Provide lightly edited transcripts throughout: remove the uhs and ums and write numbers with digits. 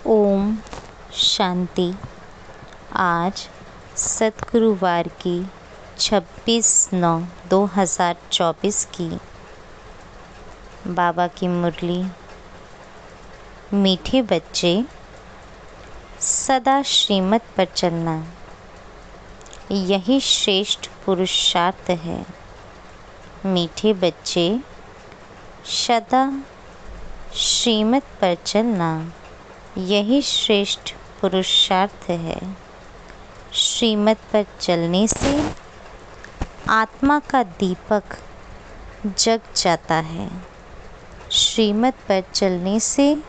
ओम शांति। आज सद्गुरुवार की 26/9/2024 की बाबा की मुरली। मीठे बच्चे, सदा श्रीमत पर चलना यही श्रेष्ठ पुरुषार्थ है। मीठे बच्चे, सदा श्रीमत पर चलना यही श्रेष्ठ पुरुषार्थ है। श्रीमत पर चलने से आत्मा का दीपक जग जाता है। श्रीमत पर चलने से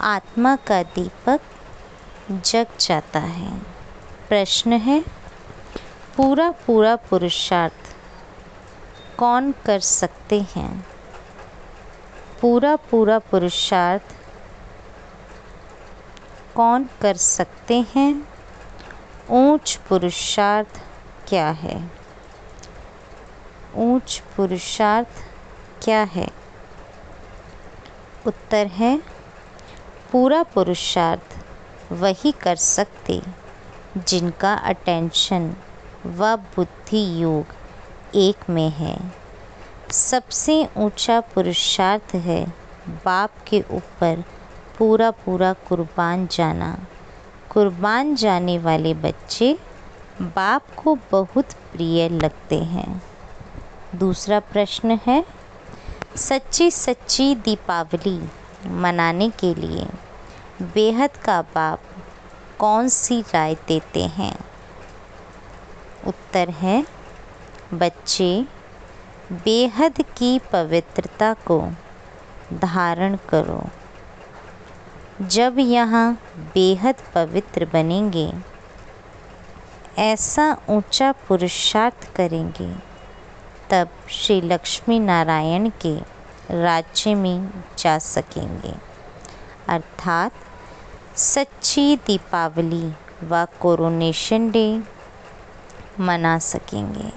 आत्मा का दीपक जग जाता है। प्रश्न है, पूरा पुरुषार्थ कौन कर सकते हैं? पूरा पुरुषार्थ कौन कर सकते हैं? ऊंच पुरुषार्थ क्या है? ऊंच पुरुषार्थ क्या है? उत्तर है, पूरा पुरुषार्थ वही कर सकते जिनका अटेंशन व बुद्धि योग एक में है। सबसे ऊंचा पुरुषार्थ है बाप के ऊपर पूरा कुर्बान जाना। कुर्बान जाने वाले बच्चे बाप को बहुत प्रिय लगते हैं। दूसरा प्रश्न है, सच्ची दीपावली मनाने के लिए बेहद का बाप कौन सी राय देते हैं? उत्तर है, बच्चे बेहद की पवित्रता को धारण करो। जब यहाँ बेहद पवित्र बनेंगे, ऐसा ऊंचा पुरुषार्थ करेंगे, तब श्री लक्ष्मी नारायण के राज्य में जा सकेंगे, अर्थात सच्ची दीपावली व कोरोनेशन डे मना सकेंगे।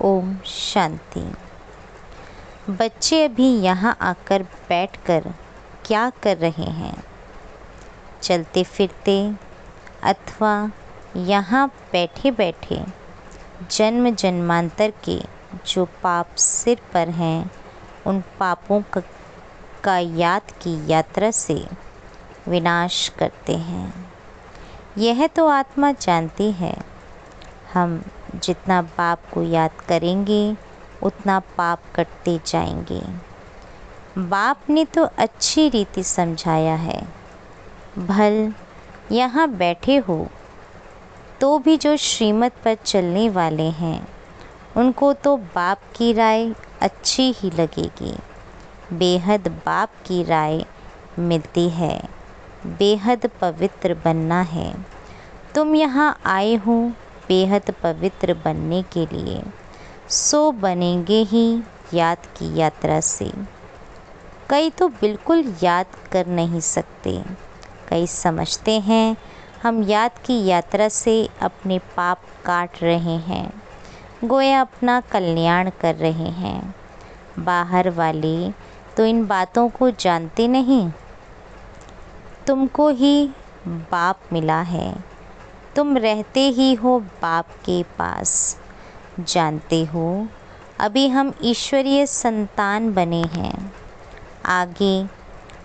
ओम शांति। बच्चे अभी यहाँ आकर बैठकर क्या कर रहे हैं? चलते फिरते अथवा यहाँ बैठे बैठे जन्म जन्मांतर के जो पाप सिर पर हैं, उन पापों का याद की यात्रा से विनाश करते हैं। यह तो आत्मा जानती है। हम जितना पाप को याद करेंगे, उतना पाप कटते जाएंगे। बाप ने तो अच्छी रीति समझाया है। भल यहाँ बैठे हो तो भी जो श्रीमत पर चलने वाले हैं, उनको तो बाप की राय अच्छी ही लगेगी। बेहद बाप की राय मिलती है। बेहद पवित्र बनना है। तुम यहाँ आए हो बेहद पवित्र बनने के लिए, सो बनेंगे ही याद की यात्रा से। कई तो बिल्कुल याद कर नहीं सकते। कई समझते हैं हम याद की यात्रा से अपने पाप काट रहे हैं, गोया अपना कल्याण कर रहे हैं। बाहर वाले तो इन बातों को जानते नहीं। तुमको ही बाप मिला है। तुम रहते ही हो बाप के पास। जानते हो, अभी हम ईश्वरीय संतान बने हैं। आगे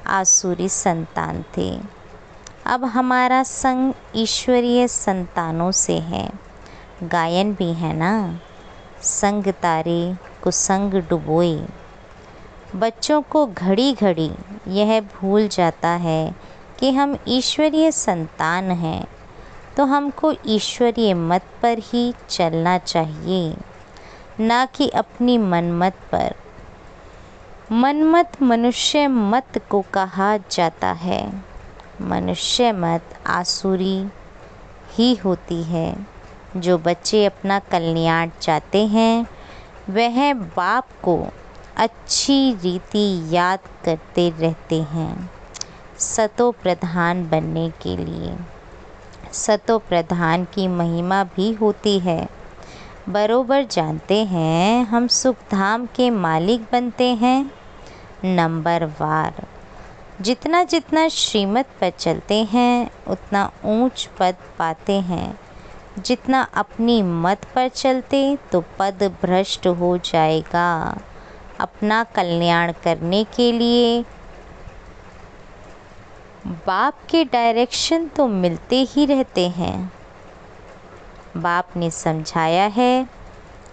आसुरी संतान थे। अब हमारा संग ईश्वरीय संतानों से है। गायन भी है ना, संग तारे कुसंग डुबोए। बच्चों को घड़ी घड़ी यह भूल जाता है कि हम ईश्वरीय संतान हैं, तो हमको ईश्वरीय मत पर ही चलना चाहिए, ना कि अपनी मनमत पर। मनमत मनुष्य मत को कहा जाता है। मनुष्य मत आसुरी ही होती है। जो बच्चे अपना कल्याण चाहते हैं, वह बाप को अच्छी रीति याद करते रहते हैं। सतो प्रधान बनने के लिए सतो प्रधान की महिमा भी होती है। बरोबर जानते हैं हम सुखधाम के मालिक बनते हैं नंबरवार। जितना जितना श्रीमत पर चलते हैं उतना ऊंच पद पाते हैं, जितना अपनी मत पर चलते तो पद भ्रष्ट हो जाएगा। अपना कल्याण करने के लिए बाप के डायरेक्शन तो मिलते ही रहते हैं। बाप ने समझाया है,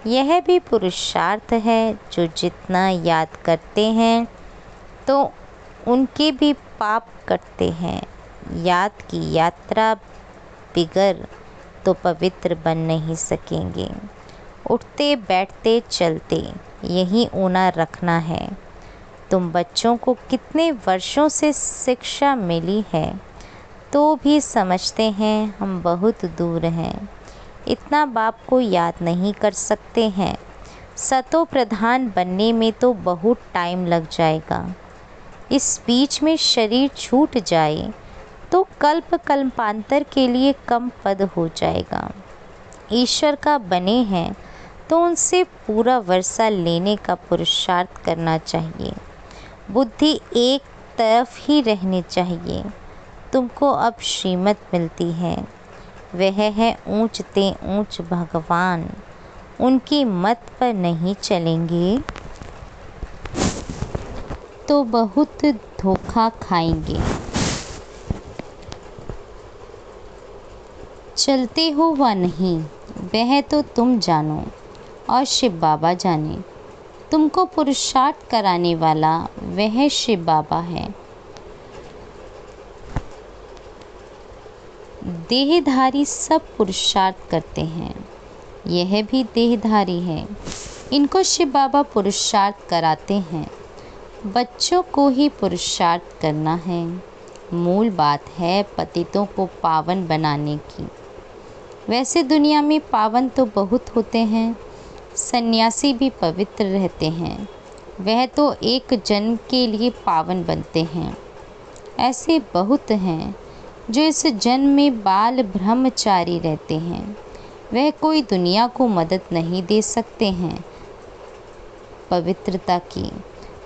यह भी पुरुषार्थ है, जो जितना याद करते हैं तो उनके भी पाप कटते हैं। याद की यात्रा बिगर तो पवित्र बन नहीं सकेंगे। उठते बैठते चलते यही ऊना रखना है। तुम बच्चों को कितने वर्षों से शिक्षा मिली है तो भी समझते हैं हम बहुत दूर हैं, इतना बाप को याद नहीं कर सकते हैं। सतो प्रधान बनने में तो बहुत टाइम लग जाएगा। इस बीच में शरीर छूट जाए तो कल्प कल्पांतर के लिए कम पद हो जाएगा। ईश्वर का बने हैं तो उनसे पूरा वर्षा लेने का पुरुषार्थ करना चाहिए। बुद्धि एक तरफ ही रहनी चाहिए। तुमको अब श्रीमत मिलती है, वह है ऊंचते ऊंच भगवान। उनकी मत पर नहीं चलेंगे तो बहुत धोखा खाएंगे। चलते हो व नहीं वह तो तुम जानो और शिव बाबा जाने। तुमको पुरुषार्थ कराने वाला वह शिव बाबा है। देहधारी सब पुरुषार्थ करते हैं, यह भी देहधारी है। इनको शिव बाबा पुरुषार्थ कराते हैं। बच्चों को ही पुरुषार्थ करना है। मूल बात है पतितों को पावन बनाने की। वैसे दुनिया में पावन तो बहुत होते हैं, सन्यासी भी पवित्र रहते हैं, वह तो एक जन्म के लिए पावन बनते हैं। ऐसे बहुत हैं जो इस जन्म में बाल ब्रह्मचारी रहते हैं, वह कोई दुनिया को मदद नहीं दे सकते हैं। पवित्रता की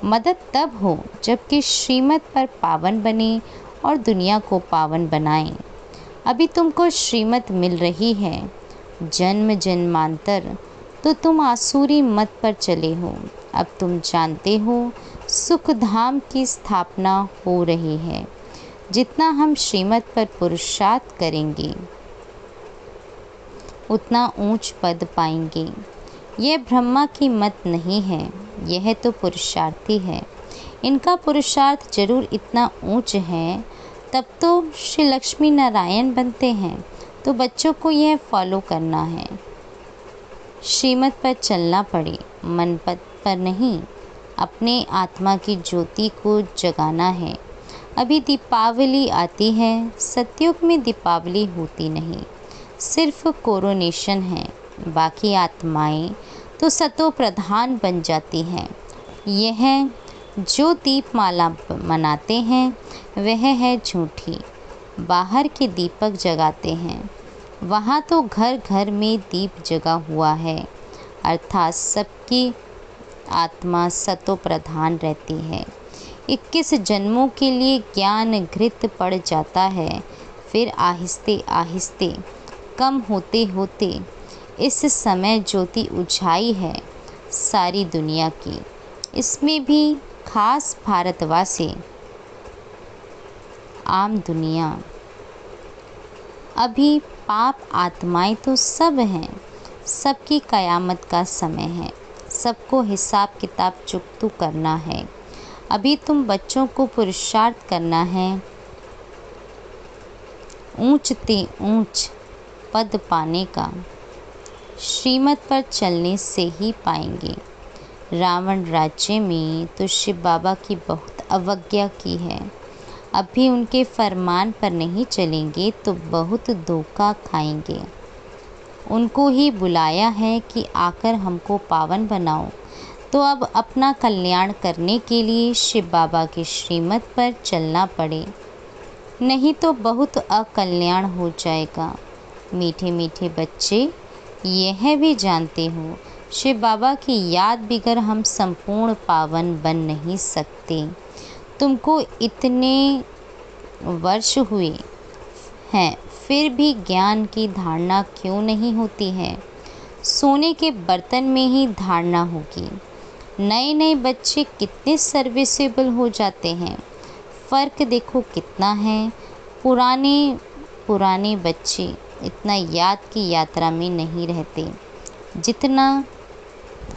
मदद तब हो जबकि श्रीमत पर पावन बने और दुनिया को पावन बनाएं। अभी तुमको श्रीमत मिल रही है, जन्म जन्मांतर तो तुम आसुरी मत पर चले हो। अब तुम जानते हो सुख धाम की स्थापना हो रही है। जितना हम श्रीमत पर पुरुषार्थ करेंगे उतना ऊंच पद पाएंगे। यह ब्रह्मा की मत नहीं है, यह तो पुरुषार्थी है। इनका पुरुषार्थ जरूर इतना ऊंच है, तब तो श्री लक्ष्मी नारायण बनते हैं। तो बच्चों को यह फॉलो करना है, श्रीमत पर चलना पड़े, मन पद पर नहीं। अपने आत्मा की ज्योति को जगाना है। अभी दीपावली आती है, सतयुग में दीपावली होती नहीं, सिर्फ कोरोनेशन है। बाकी आत्माएं तो सतो प्रधान बन जाती हैं। यह जो दीपमाला मनाते हैं वह है झूठी। बाहर के दीपक जगाते हैं, वहाँ तो घर घर में दीप जगा हुआ है, अर्थात सबकी आत्मा सतो प्रधान रहती है। 21 जन्मों के लिए ज्ञान घृत पड़ जाता है, फिर आहिस्ते आहिस्ते कम होते होते इस समय ज्योति उछाई है सारी दुनिया की। इसमें भी खास भारतवासी, आम दुनिया। अभी पाप आत्माएं तो सब हैं, सबकी कयामत का समय है, सबको हिसाब किताब चुकतू करना है। अभी तुम बच्चों को पुरुषार्थ करना है, ऊंचते ऊंच पद पाने का। श्रीमत पर चलने से ही पाएंगे। रावण राज्य में तो शिव बाबा की बहुत अवज्ञा की है। अभी उनके फरमान पर नहीं चलेंगे तो बहुत धोखा खाएंगे। उनको ही बुलाया है कि आकर हमको पावन बनाओ, तो अब अपना कल्याण करने के लिए शिव बाबा की श्रीमत पर चलना पड़े, नहीं तो बहुत अकल्याण हो जाएगा। मीठे मीठे बच्चे, यह भी जानते हो शिव बाबा की याद बिगर हम संपूर्ण पावन बन नहीं सकते। तुमको इतने वर्ष हुए हैं, फिर भी ज्ञान की धारणा क्यों नहीं होती है? सोने के बर्तन में ही धारणा होगी। नए नए बच्चे कितने सर्विसेबल हो जाते हैं, फ़र्क देखो कितना है। पुराने पुराने बच्चे इतना याद की यात्रा में नहीं रहते जितना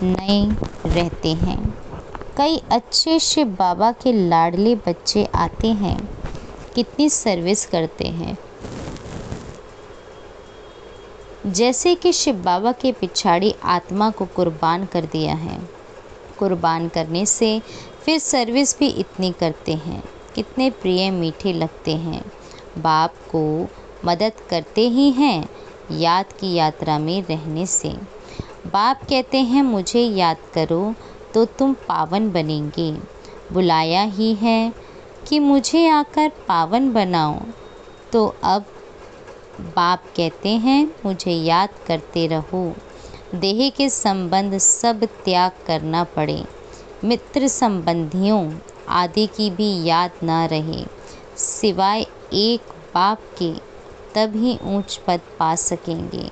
नए रहते हैं। कई अच्छे शिव बाबा के लाडले बच्चे आते हैं, कितनी सर्विस करते हैं। जैसे कि शिव बाबा के पिछाड़ी आत्मा को कुर्बान कर दिया है। कुर्बान करने से फिर सर्विस भी इतनी करते हैं, कितने प्रिय मीठे लगते हैं। बाप को मदद करते ही हैं याद की यात्रा में रहने से। बाप कहते हैं मुझे याद करो तो तुम पावन बनेंगे। बुलाया ही है कि मुझे आकर पावन बनाओ, तो अब बाप कहते हैं मुझे याद करते रहो। देह के संबंध सब त्याग करना पड़े, मित्र संबंधियों आदि की भी याद ना रहे, सिवाय एक बाप के, तभी ऊंच पद पा सकेंगे।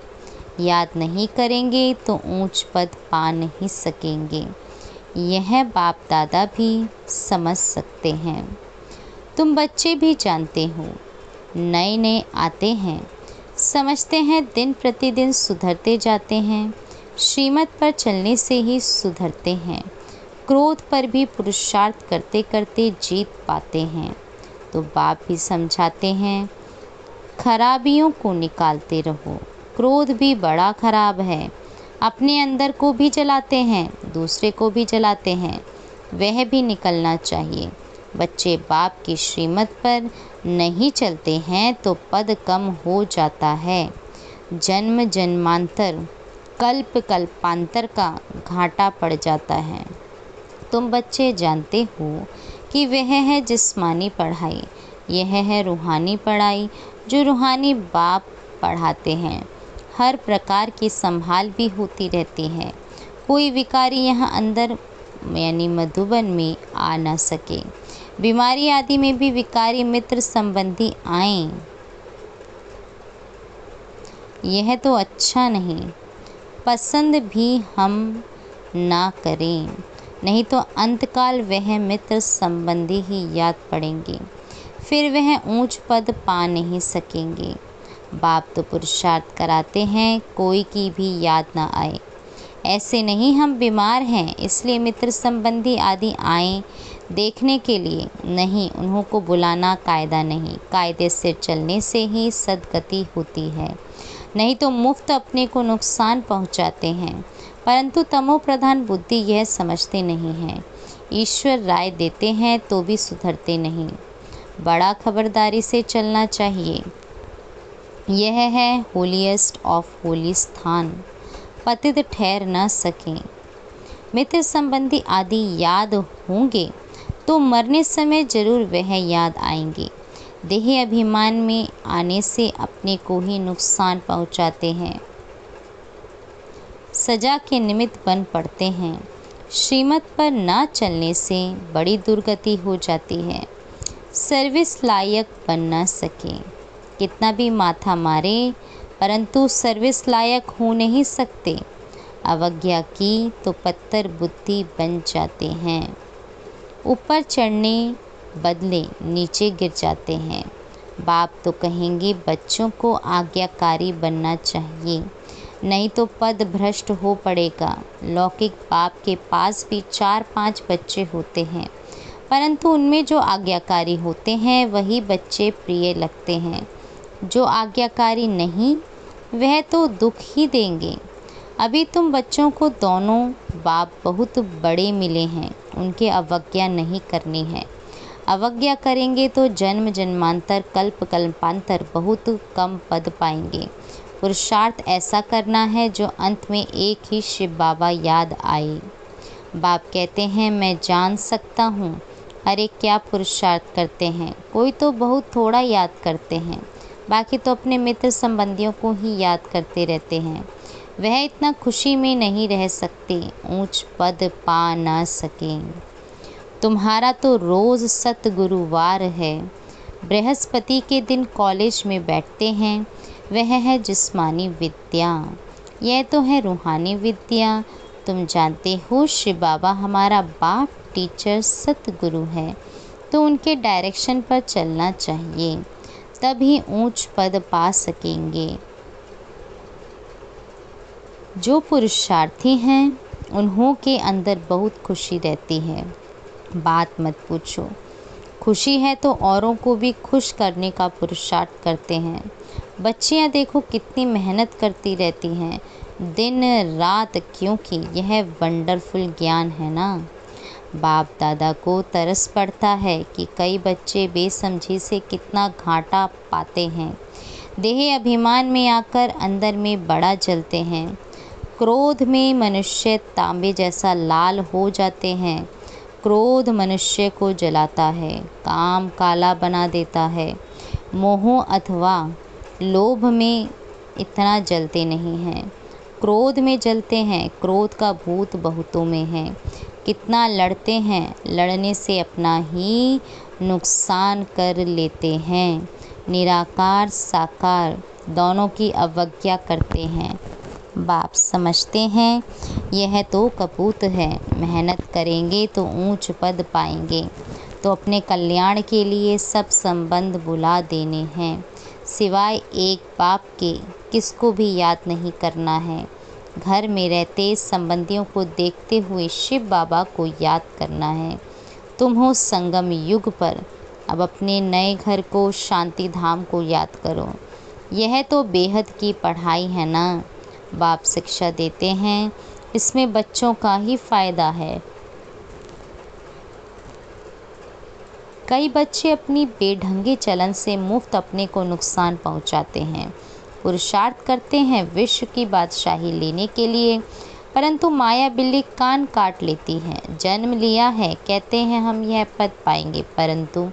याद नहीं करेंगे तो ऊंच पद पा नहीं सकेंगे। यह बाप दादा भी समझ सकते हैं। तुम बच्चे भी जानते हो, नए नए आते हैं, समझते हैं दिन प्रतिदिन सुधरते जाते हैं। श्रीमत पर चलने से ही सुधरते हैं। क्रोध पर भी पुरुषार्थ करते करते जीत पाते हैं। तो बाप भी समझाते हैं खराबियों को निकालते रहो। क्रोध भी बड़ा खराब है, अपने अंदर को भी जलाते हैं, दूसरे को भी जलाते हैं, वह भी निकलना चाहिए। बच्चे बाप की श्रीमत पर नहीं चलते हैं तो पद कम हो जाता है। जन्म जन्मांतर कल्प कल्पांतर का घाटा पड़ जाता है। तुम बच्चे जानते हो कि वह है जिस्मानी पढ़ाई, यह है रूहानी पढ़ाई जो रूहानी बाप पढ़ाते हैं। हर प्रकार की संभाल भी होती रहती है। कोई विकारी यहाँ अंदर यानी मधुबन में आ ना सके। बीमारी आदि में भी विकारी मित्र संबंधी आएं, यह तो अच्छा नहीं। पसंद भी हम ना करें, नहीं तो अंतकाल वह मित्र संबंधी ही याद पड़ेंगे, फिर वह ऊंच पद पा नहीं सकेंगे। बाप तो पुरुषार्थ कराते हैं कोई की भी याद ना आए। ऐसे नहीं हम बीमार हैं इसलिए मित्र संबंधी आदि आए देखने के लिए, नहीं, उन्हों को बुलाना कायदा नहीं। कायदे से चलने से ही सद्गति होती है, नहीं तो मुफ्त अपने को नुकसान पहुंचाते हैं। परंतु तमो प्रधान बुद्धि यह समझते नहीं है। ईश्वर राय देते हैं तो भी सुधरते नहीं। बड़ा खबरदारी से चलना चाहिए। यह है होलीएस्ट ऑफ होली स्थान, पतित ठहर न सकें। मित्र संबंधी आदि याद होंगे तो मरने समय जरूर वह याद आएंगे। देह अभिमान में आने से अपने को ही नुकसान पहुंचाते हैं, सजा के निमित्त बन पड़ते हैं। श्रीमत पर ना चलने से बड़ी दुर्गति हो जाती है। सर्विस लायक बन ना सके, कितना भी माथा मारे परंतु सर्विस लायक हो नहीं सकते। अवज्ञा की तो पत्थर बुद्धि बन जाते हैं। ऊपर चढ़ने बदले नीचे गिर जाते हैं। बाप तो कहेंगे बच्चों को आज्ञाकारी बनना चाहिए, नहीं तो पद भ्रष्ट हो पड़ेगा। लौकिक बाप के पास भी 4-5 बच्चे होते हैं, परंतु उनमें जो आज्ञाकारी होते हैं वही बच्चे प्रिय लगते हैं। जो आज्ञाकारी नहीं वह तो दुख ही देंगे। अभी तुम बच्चों को दोनों बाप बहुत बड़े मिले हैं, उनकी अवज्ञा नहीं करनी है। अवज्ञा करेंगे तो जन्म जन्मांतर कल्प कल्पांतर बहुत कम पद पाएंगे। पुरुषार्थ ऐसा करना है जो अंत में एक ही शिव बाबा याद आए। बाप कहते हैं मैं जान सकता हूँ अरे क्या पुरुषार्थ करते हैं। कोई तो बहुत थोड़ा याद करते हैं, बाकी तो अपने मित्र संबंधियों को ही याद करते रहते हैं। वह इतना खुशी में नहीं रह सकते, ऊंच पद पा ना सकें। तुम्हारा तो रोज़ सतगुरुवार है। बृहस्पति के दिन कॉलेज में बैठते हैं, वह है जिस्मानी विद्या, यह तो है रूहानी विद्या। तुम जानते हो शिव बाबा हमारा बाप टीचर सतगुरु है, तो उनके डायरेक्शन पर चलना चाहिए, तभी ऊंच पद पा सकेंगे। जो पुरुषार्थी हैं उन्हों के अंदर बहुत खुशी रहती है, बात मत पूछो। खुशी है तो औरों को भी खुश करने का पुरुषार्थ करते हैं। बच्चियां देखो कितनी मेहनत करती रहती हैं दिन रात, क्योंकि यह वंडरफुल ज्ञान है ना। बाप दादा को तरस पड़ता है कि कई बच्चे बेसमझी से कितना घाटा पाते हैं, देह अभिमान में आकर अंदर में बड़ा जलते हैं। क्रोध में मनुष्य तांबे जैसा लाल हो जाते हैं। क्रोध मनुष्य को जलाता है, काम काला बना देता है। मोह अथवा लोभ में इतना जलते नहीं हैं, क्रोध में जलते हैं। क्रोध का भूत बहुतों में है। कितना लड़ते हैं, लड़ने से अपना ही नुकसान कर लेते हैं। निराकार साकार दोनों की अवज्ञा करते हैं। बाप समझते हैं यह तो कपूत है, मेहनत करेंगे तो ऊंच पद पाएंगे, तो अपने कल्याण के लिए सब संबंध बुला देने हैं। सिवाय एक बाप के किसको भी याद नहीं करना है। घर में रहते संबंधियों को देखते हुए शिव बाबा को याद करना है। तुम हो संगम युग पर, अब अपने नए घर को, शांति धाम को याद करो। यह तो बेहद की पढ़ाई है ना। बाप शिक्षा देते हैं, इसमें बच्चों का ही फायदा है। कई बच्चे अपनी बेढंगे चलन से मुफ्त अपने को नुकसान पहुंचाते हैं। पुरुषार्थ करते हैं विश्व की बादशाही लेने के लिए, परंतु माया बिल्ली कान काट लेती है। जन्म लिया है, कहते हैं हम यह पद पाएंगे, परंतु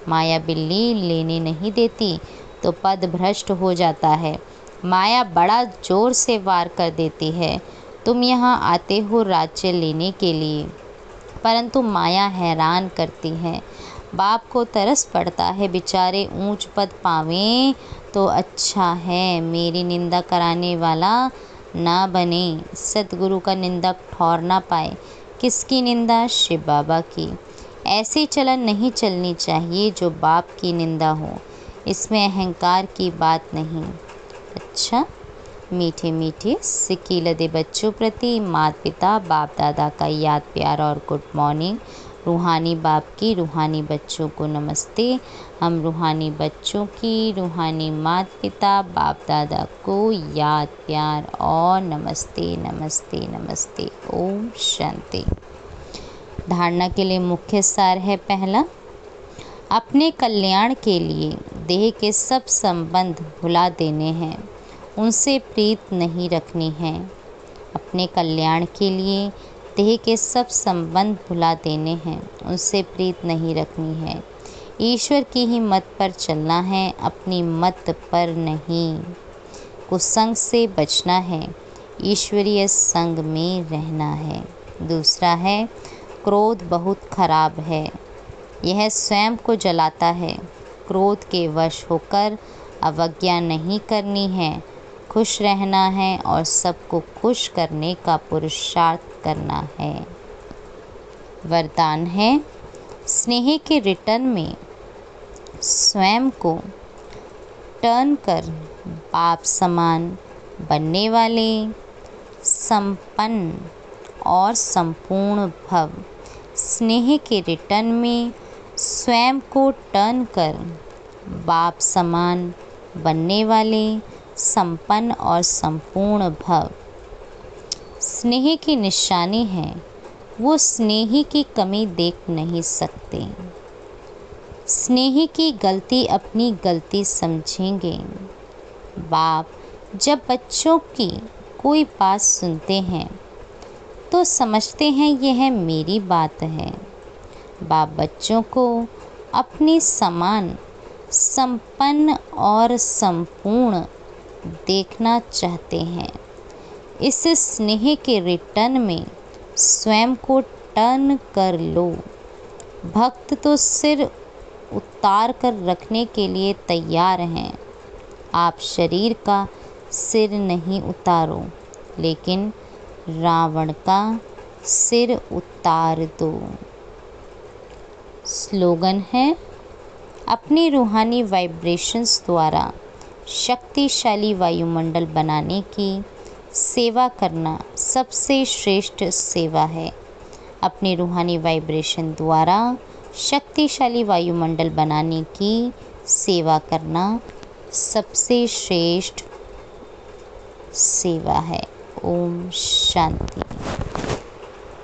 माया बिल्ली लेने नहीं देती, तो पद भ्रष्ट हो जाता है। माया बड़ा जोर से वार कर देती है। तुम यहाँ आते हो राज्य लेने के लिए, परंतु माया हैरान करती है। बाप को तरस पड़ता है बेचारे ऊंच पद पावें तो अच्छा है, मेरी निंदा कराने वाला ना बने, सतगुरु का निंदक ठौर ना पाए। किसकी निंदा? शिव बाबा की। ऐसी चलन नहीं चलनी चाहिए जो बाप की निंदा हो, इसमें अहंकार की बात नहीं। अच्छा, मीठे मीठे सिक्की लदे बच्चों प्रति माता पिता बाप दादा का याद प्यार और गुड मॉर्निंग। रूहानी बाप की रूहानी बच्चों को नमस्ते। हम रूहानी बच्चों की रूहानी माता पिता बाप दादा को याद प्यार और नमस्ते नमस्ते नमस्ते। ओम शांति। धारणा के लिए मुख्य सार है, पहला, अपने कल्याण के लिए देह के सब संबंध भुला देने हैं, उनसे प्रीत नहीं रखनी है। अपने कल्याण के लिए देह के सब संबंध भुला देने हैं, उनसे प्रीत नहीं रखनी है। ईश्वर की ही मत पर चलना है, अपनी मत पर नहीं। कुसंग से बचना है, ईश्वरीय संग में रहना है। दूसरा है, क्रोध बहुत खराब है, यह स्वयं को जलाता है। क्रोध के वश होकर अवज्ञा नहीं करनी है, खुश रहना है और सबको खुश करने का पुरुषार्थ करना है। वरदान है, स्नेह के रिटर्न में स्वयं को टर्न कर बाप समान बनने वाले संपन्न और संपूर्ण भव। स्नेह के रिटर्न में स्वयं को टर्न कर बाप समान बनने वाले संपन्न और संपूर्ण भव। स्नेह की निशानी है, वो स्नेही की कमी देख नहीं सकते। स्नेही की गलती अपनी गलती समझेंगे। बाप जब बच्चों की कोई बात सुनते हैं तो समझते हैं यह मेरी बात है। बाप बच्चों को अपनी समान संपन्न और संपूर्ण देखना चाहते हैं। इस स्नेह के रिटर्न में स्वयं को टर्न कर लो, भक्त तो सिर उतार कर रखने के लिए तैयार हैं। आप शरीर का सिर नहीं उतारो, लेकिन रावण का सिर उतार दो। स्लोगन है, अपनी रूहानी वाइब्रेशंस द्वारा शक्तिशाली वायुमंडल बनाने की सेवा करना सबसे श्रेष्ठ सेवा है। अपनी रूहानी वाइब्रेशन द्वारा शक्तिशाली वायुमंडल बनाने की सेवा करना सबसे श्रेष्ठ सेवा है। ओम शांति।